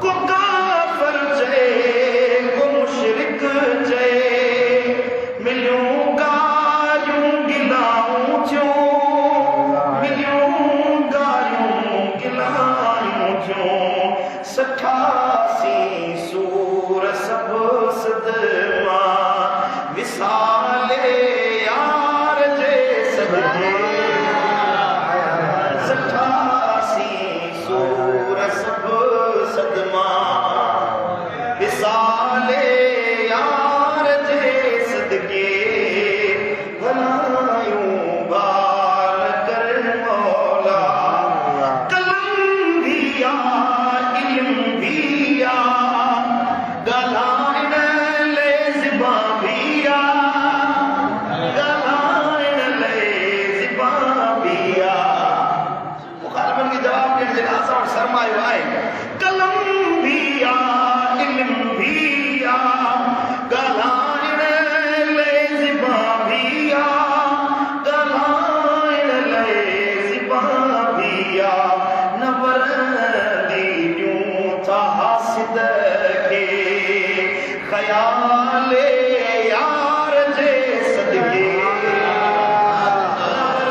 को काफिर चए को मुशरिक चए मिलियूं गारियूं गिलाऊं थियूं मिलियूं गारियूं गिलायूं थियूं 88 सूर सब सदमा विसाले यार जे सदके 88 सूर सब सदमा विसाले यार जे सदके भलायूं बाल कर मौला कलम भी आ इल्म भी आ गलाइन ले ज़िबा भी आ गलाइन ले ज़िबा भी आ मुखालिफन की जवाब के जिनासा और सरमायो आए कलम भी आ इल्म भी आ गलाइन ले ज़िबा भी आ गलाइन ले ज़िबा भी आ नवर दीन्यूं था हासिद के ख़याले यार जे सदके नवर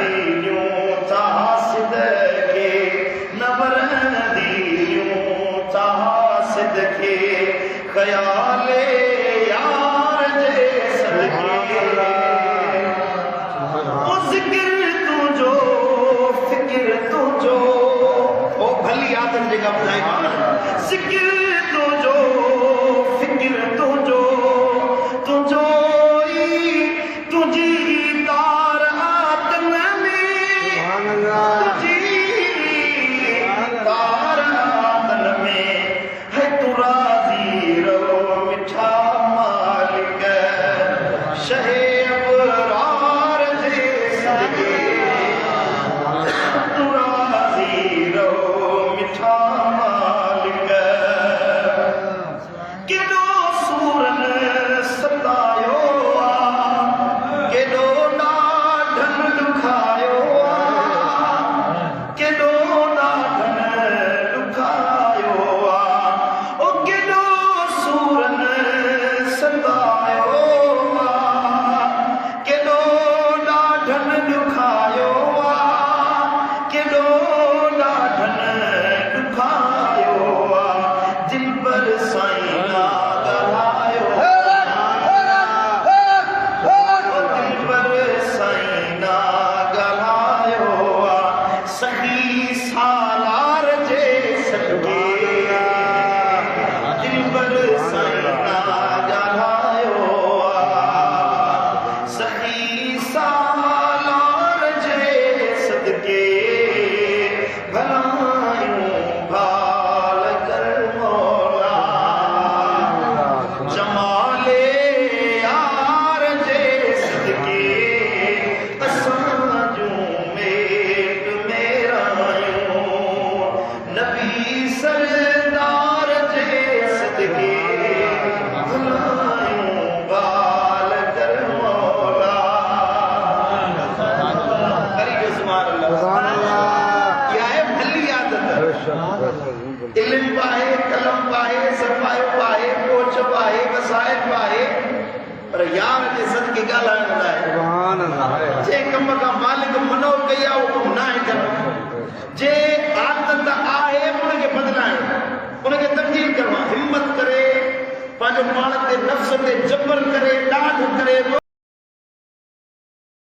दीन्यूं था हासिद के नवर दीन्यूं था हासिद के ख़याले यार जे सदके ओ ज़िक्र तुझो फ़िक्र तुझो ओ भली आदत जेका ॿुधाई ज़िक्र तुझो फ़िक्र तुझो तुझो ई तुझी तार आतन में तुझी तार आतन में है तू राज़ी रहो मिठा मालिक शहे अबरार जे सदके तू राज़ी रहो मिठा मालिक केॾो सूरन सतायो आ केॾो ॾाढन ॾुखायो आ केॾो ॾाढन ॾुखायो आ ओ केॾो सूरन सतायो आ केॾो ॾाढन ॾुखायो आ केॾो ॾाढन ॾुखायो आ दिल पर साईं ना ॻाल्हायो दिल पर साईं ना ॻाल्हायो आ सही सालार जे सदके दिल पर साईं ना ॻाल्हायो आ सही सालार जे सदके भलायूं भाल कर मौला जमाले यार जे सदके असां जूं मेट मेरायूं नबी सरदार जे सदके भलायूं भाल कर मौला करी सुभान अल्लाह क्या है भली आदत इल्म पाए कलम पाए सफ़ायो पाए पोच पाए वसाइल पाए पर यार जे सदके ॻाल्हाइण लाइ जे कम खां मालिक मनो कई आहे उहो कमु न आहे करणो जे आदत आहे उनखे बदिलाइणो उनखे तब्दील करणो हिम्मत करे पंहिंजो पाण ते नफ़्स ते जबर